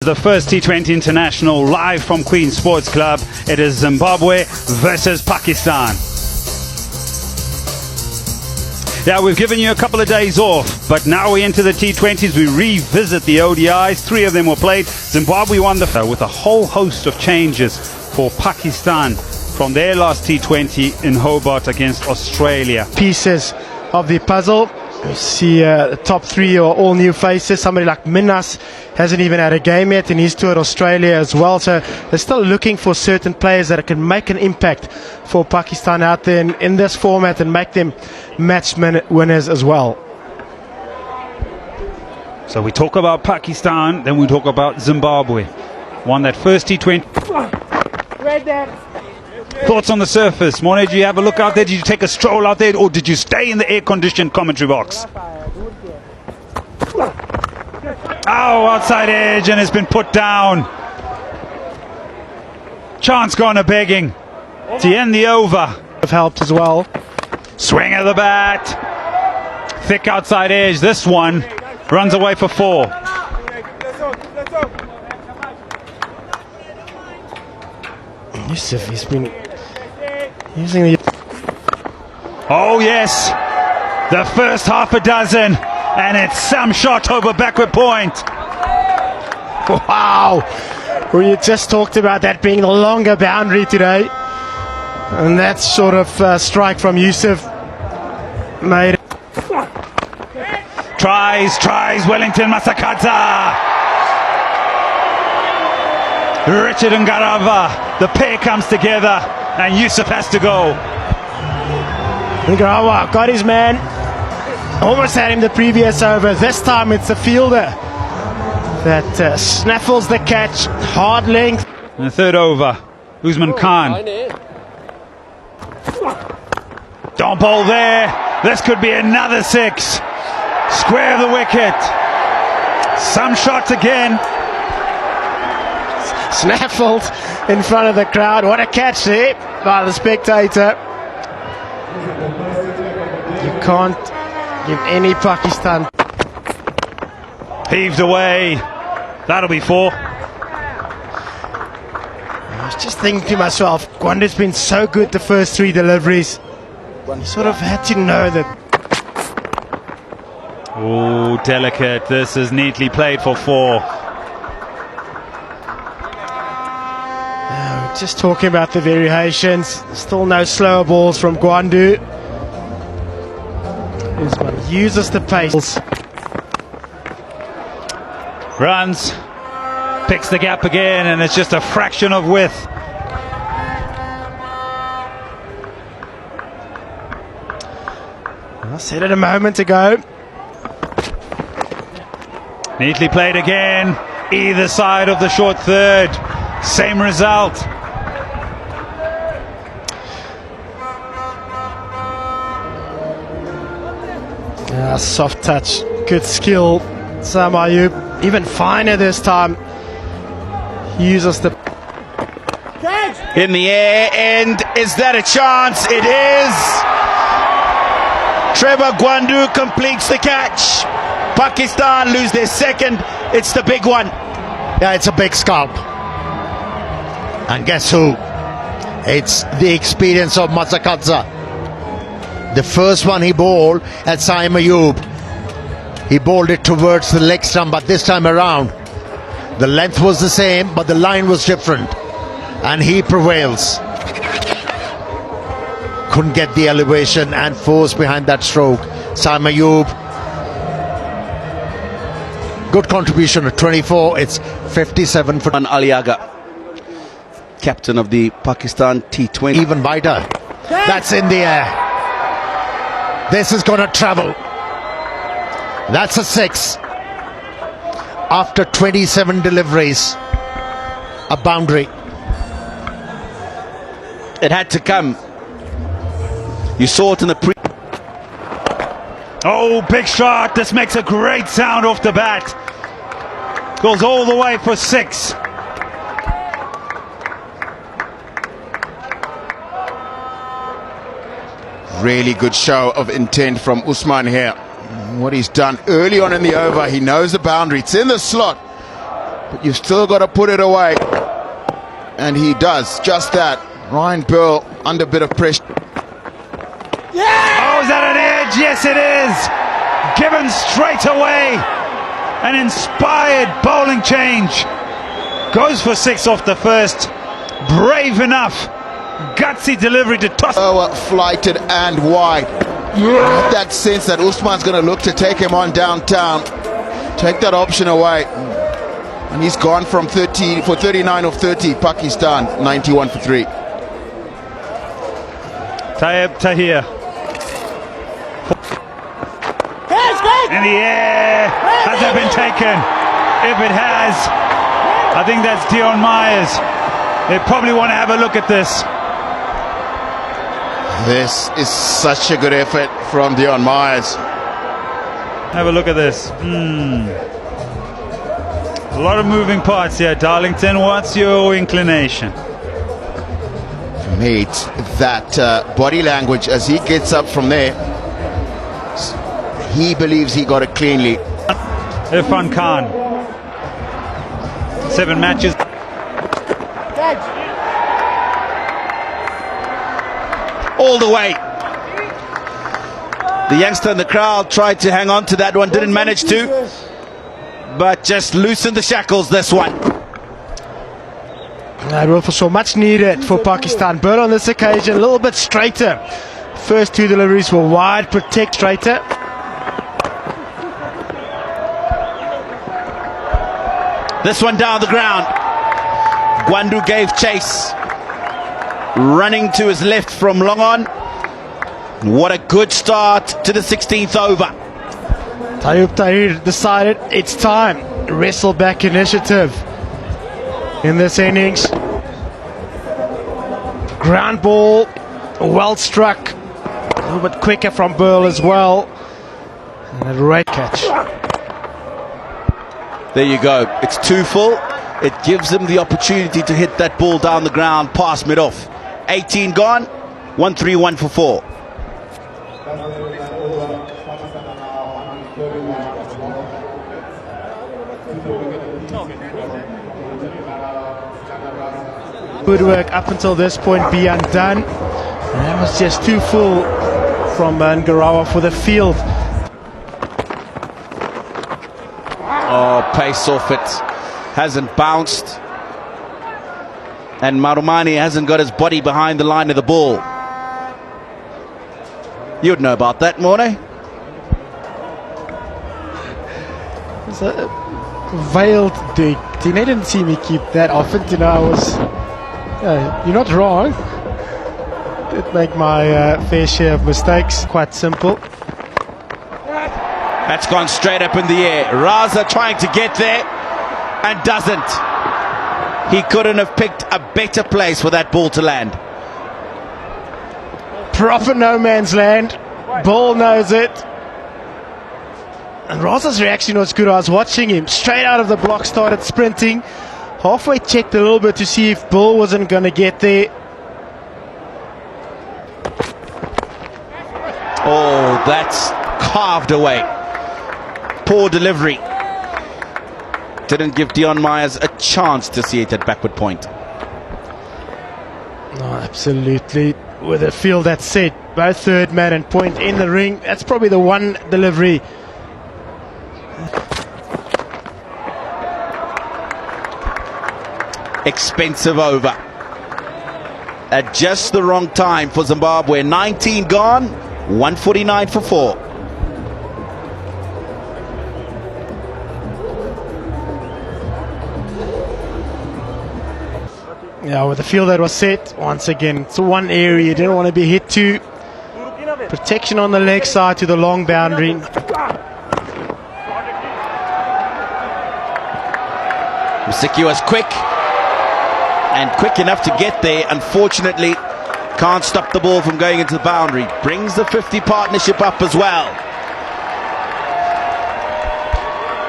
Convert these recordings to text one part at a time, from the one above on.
the first T20 International live from Queen's Sports Club. It is Zimbabwe versus Pakistan. Yeah, we've given you a couple of days off, but now we enter the T20s. We revisit the ODIs. 3 of them were played. Zimbabwe won with a whole host of changes for Pakistan from their last T20 in Hobart against Australia. Pieces of the puzzle. You see the top 3 are all new faces. Somebody like Minas hasn't even had a game yet, and he's toured Australia as well. So they're still looking for certain players that can make an impact for Pakistan out there in this format and make them match winners as well. So we talk about Pakistan, then we talk about Zimbabwe. Won that first T20. Right there. Thoughts on the surface? Morne, did you have a look out there? Did you take a stroll out there, or did you stay in the air-conditioned commentary box? Oh, outside edge, and it's been put down. Chance gone a begging to end the over. Have helped as well. Swing of the bat. Thick outside edge. This one runs away for 4. Yusuf, he's been using the... Oh yes, the first half a dozen, and it's some shot over backward point. Wow, we just talked about that being the longer boundary today, and that sort of strike from Yusuf made it. Tries Wellington Masakadza. Richard and Garava, the pair comes together, and Yusuf has to go. Garava got his man, almost had him the previous over. This time it's the fielder that snaffles the catch, hard length. And the third over, Usman Khan. Don't bowl there, this could be another 6. Square of the wicket. Some shots again. Snaffled in front of the crowd. What a catch there by the spectator. You can't give any Pakistan. Heaved away. That'll be 4. I was just thinking to myself, Gwandu's been so good the first 3 deliveries. You sort of had to know that. Oh, delicate. This is neatly played for 4. Just talking about the variations. Still no slower balls from Gwandu. Usman uses the pace. Runs. Picks the gap again, and it's just a fraction of width. I said it a moment ago. Neatly played again. Either side of the short third. Same result. Soft touch, good skill. Sam Ayub, even finer this time. He uses the... In the air, and is that a chance? It is! Trevor Gwandu completes the catch. Pakistan lose their second. It's the big one. Yeah, it's a big scalp. And guess who? It's the experience of Masakadza. The first one he bowled at Saim Ayub, he bowled it towards the leg stump, but this time around the length was the same, but the line was different, and he prevails. Couldn't get the elevation and force behind that stroke. Saim Ayub, good contribution at 24. It's 57 for Aliaga, captain of the Pakistan T20. Even wider. That's in the air. This is going to travel. That's a 6. After 27 deliveries, a boundary. It had to come. You saw it in the Oh, big shot. This makes a great sound off the bat. Goes all the way for 6. Really good show of intent from Usman here. What he's done early on in the over, he knows the boundary. It's in the slot. But you've still got to put it away. And he does just that. Ryan Burl under a bit of pressure. Oh, is that an edge? Yes, it is. Given straight away. An inspired bowling change. Goes for 6 off the first. Brave enough. Gutsy delivery to toss. Flighted and wide. That sense that Usman's going to look to take him on downtown. Take that option away. And he's gone from 30 for 39 of 30. Pakistan 91 for 3. Tayyib Tahir. In the air. Has that been taken? If it has, I think that's Dion Myers. They probably want to have a look at this. This is such a good effort from Dion Myers. Have a look at this. A lot of moving parts here. Darlington, what's your inclination? For me, it's that body language as he gets up from there. He believes he got it cleanly. Irfan Khan. 7 matches. All the way. The youngster in the crowd tried to hang on to that one, didn't manage to, but just loosened the shackles this one. That will for so much needed for Pakistan. But on this occasion, a little bit straighter. First 2 deliveries were wide, protect straighter. This one down the ground. Gwandu gave chase. Running to his left from long on. What a good start to the 16th over. Tayyib Tahir decided it's time. Wrestle back initiative in this innings. Ground ball, well struck. A little bit quicker from Burl as well. And a great catch. There you go. It's 2 full. It gives him the opportunity to hit that ball down the ground past mid-off. 18 gone, 1-3-1 for 4. Good work up until this point, be undone. And that was just too full from Ngarawa for the field. Oh, pace off it. Hasn't bounced. And Marumani hasn't got his body behind the line of the ball. You'd know about that, Morne. It's a veiled dig. They didn't see me keep that often. You know, I was... you're not wrong. Did make my fair share of mistakes. Quite simple. That's gone straight up in the air. Raza trying to get there and doesn't. He couldn't have picked a better place for that ball to land. Proper no man's land. Ball knows it. And Raza's reaction was good. I was watching him. Straight out of the block, started sprinting. Halfway checked a little bit to see if Bull wasn't going to get there. Oh, that's carved away. Poor delivery. Didn't give Dion Myers a chance to see it at backward point. No, absolutely. With a field that's set, both third man and point in the ring. That's probably the one delivery. Expensive over. At just the wrong time for Zimbabwe. 19 gone, 149 for 4. Yeah, with the field that was set, once again, it's one area you didn't want to be hit to. Protection on the leg side to the long boundary. Musiki was quick and quick enough to get there. Unfortunately, can't stop the ball from going into the boundary. Brings the 50 partnership up as well.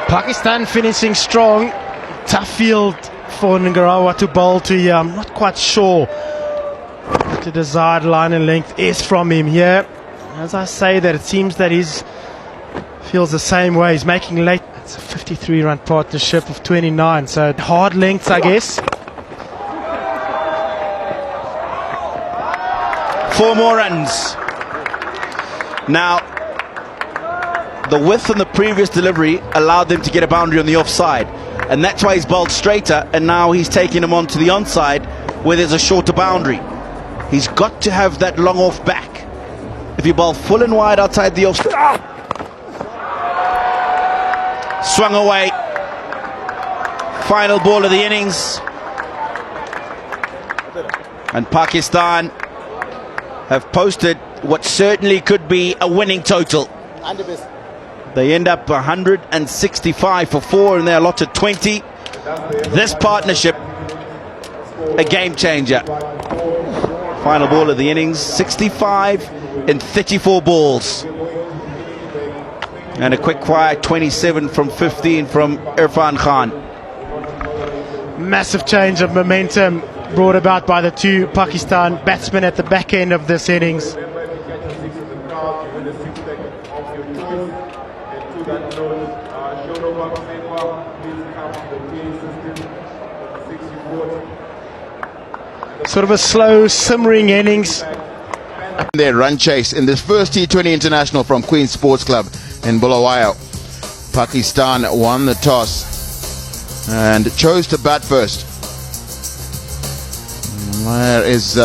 Pakistan finishing strong. Tough field for Ngarawa to bowl to here. I'm not quite sure what the desired line and length is from him here. As I say that, it seems that he feels the same way. He's making late It's a 53-run partnership of 29, so hard lengths, I guess. 4 more runs. Now, the width on the previous delivery allowed them to get a boundary on the offside, and that's why he's bowled straighter, and now he's taking him onto the onside where there's a shorter boundary. He's got to have that long off back. If you bowl full and wide outside the off, swung away. Final ball of the innings, and Pakistan have posted what certainly could be a winning total. They end up 165 for 4 and they're allotted 20. This partnership, a game changer. Final ball of the innings, 65 in 34 balls. And a quick quiet 27 from 15 from Irfan Khan. Massive change of momentum brought about by the two Pakistan batsmen at the back end of this innings. Sort of a slow, simmering innings. Their run chase in this first T20 international from Queen's Sports Club in Bulawayo. Pakistan won the toss and chose to bat first. There is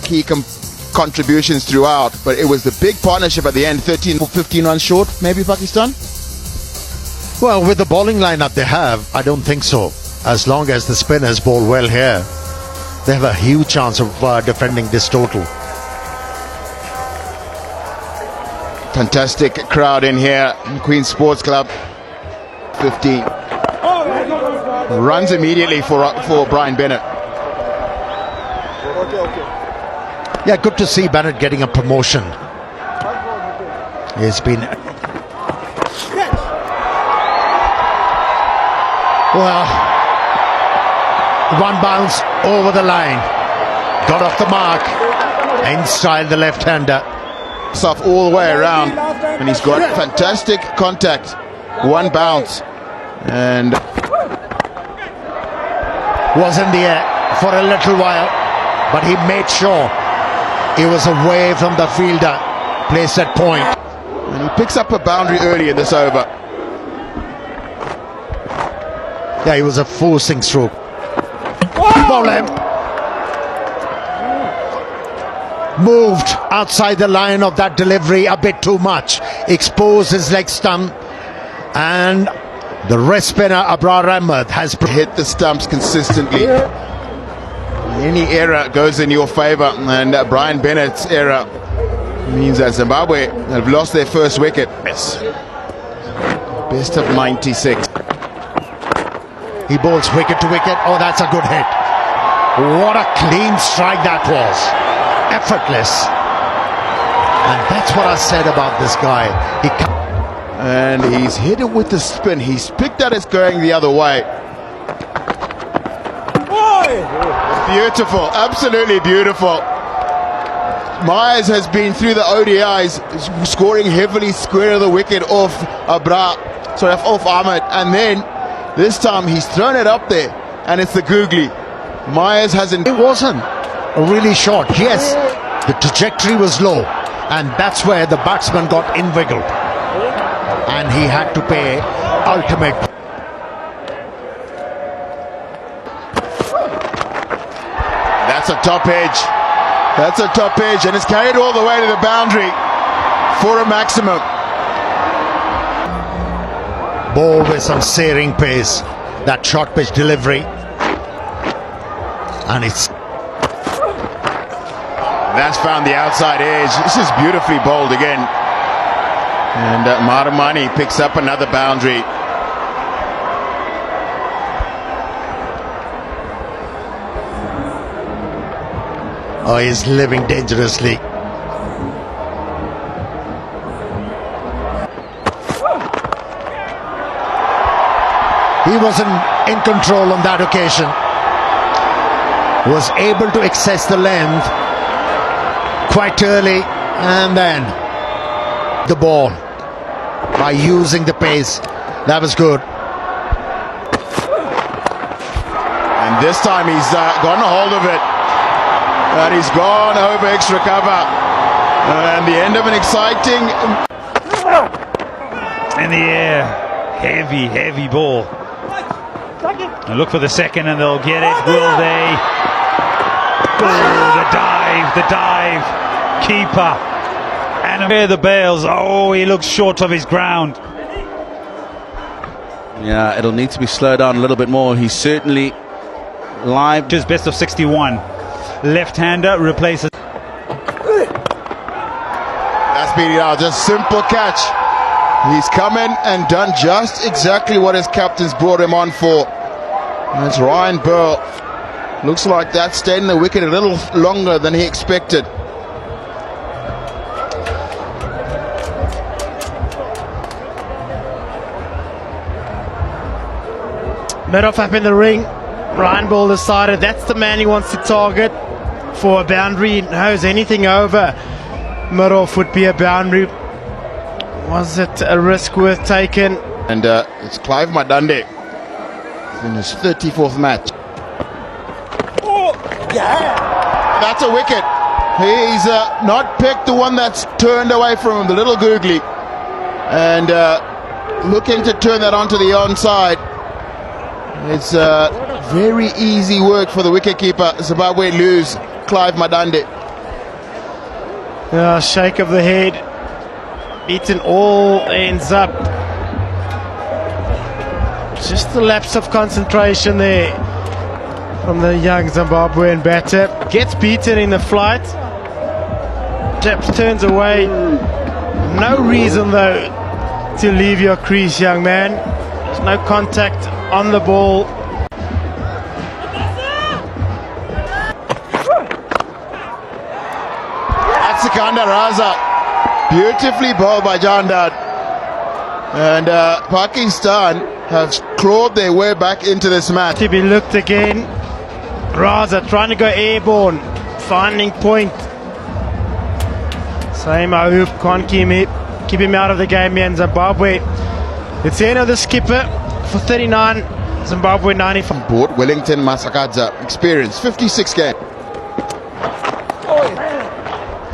key contributions throughout, but it was the big partnership at the end, 13 or 15 runs short, maybe Pakistan? Well, with the bowling lineup they have, I don't think so. As long as the spinners bowl well here, they have a huge chance of defending this total. Fantastic crowd in here in Queen's Sports Club. 15 runs immediately for Brian Bennett. Yeah, good to see Bennett getting a promotion. He's been... Well, one bounce over the line. Got off the mark. Inside the left-hander. Off all the way around, and he's got fantastic contact. One bounce, and was in the air for a little while, but he made sure he was away from the fielder, placed at point. And he picks up a boundary early in this over. Yeah, he was a forcing stroke. Bowl him. Moved outside the line of that delivery a bit too much. Exposed his leg stump, and the wrist spinner Abrar Ahmed has hit the stumps consistently. Any error goes in your favor, and Brian Bennett's error means that Zimbabwe have lost their first wicket. Yes. Best of 96. He bowls wicket to wicket. Oh, that's a good hit. What a clean strike that was. Effortless. And that's what I said about this guy. And he's hit it with the spin. He's picked that as going the other way. Beautiful, absolutely beautiful. Myers has been through the ODIs, scoring heavily square of the wicket off off Ahmed, and then this time he's thrown it up there, and it's the googly. Myers hasn't. It wasn't really short. Yes, the trajectory was low, and that's where the batsman got inviggled, and he had to pay ultimate. That's a top edge. That's a top edge, and it's carried all the way to the boundary for a maximum. Ball with some searing pace. That short pitch delivery, and it's. That's found the outside edge. This is beautifully bowled again. And Maramani picks up another boundary. Oh, he's living dangerously. He wasn't in control on that occasion. Was able to access the length quite early, and then the ball by using the pace That was good. And this time he's gotten a hold of it. And he's gone over extra cover. And the end of an exciting... In the air. Heavy ball. And look for the second and they'll get it. Will they? Oh, the dive. Keeper. And the Bales. Oh, he looks short of his ground. Yeah, it'll need to be slowed down a little bit more. He's certainly live. Just best of 61. Left-hander replaces. That's beat it out. Just simple catch. He's come in and done just exactly what his captains brought him on for. And it's Ryan Burl. Looks like that stayed in the wicket a little longer than he expected. Mid-off up in the ring. Ryan Ball decided that's the man he wants to target for a boundary. He knows anything over mid-off would be a boundary. Was it a risk worth taking? And it's Clive Madande in his 34th match. That's a wicket. He's not picked the one that's turned away from him, the little googly. And looking to turn that onto the onside. It's very easy work for the wicketkeeper. Zimbabwe lose Clive Madande. Shake of the head. Beaten all ends up. Just a lapse of concentration there from the young Zimbabwean batter. Gets beaten in the flight. Just turns away. No reason though to leave your crease, young man. There's no contact on the ball. That's Sikandar Raza. Beautifully bowled by Jandad. And Pakistan have clawed their way back into this match. To be looked again. Raza trying to go airborne. Finding point. Same Ayub can't keep him out of the game here in Zimbabwe. It's the end of the skipper for 39. Zimbabwe 95. Board Wellington Masakadza. Experience 56 game.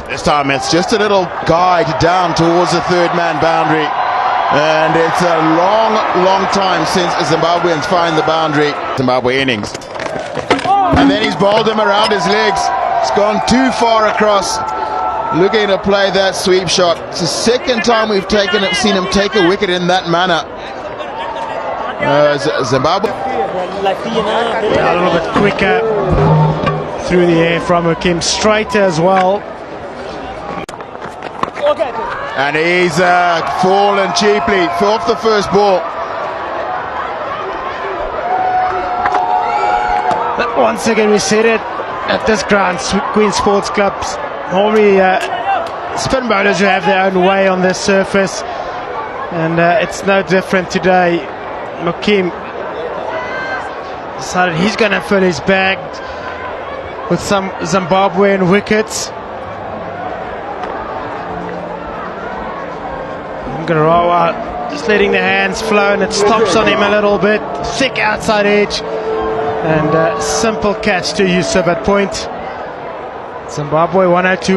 This time it's just a little guide down towards the third man boundary. And it's a long time since Zimbabweans find the boundary. Zimbabwe innings. And then he's bowled him around his legs. It's gone too far across. Looking to play that sweep shot. It's the second time we've seen him take a wicket in that manner. Zimbabwe. A little bit quicker through the air from Hakim. Straighter as well. And he's fallen cheaply off the first ball. But once again, we said it at this ground, Queen Sports Clubs. Normally, spin bowlers who have their own way on this surface, and it's no different today. Hakim decided he's going to fill his bag with some Zimbabwean wickets. Garawa just letting the hands flow, and it stops on him a little bit. Thick outside edge, and simple catch to Yusuf at point. Zimbabwe 102.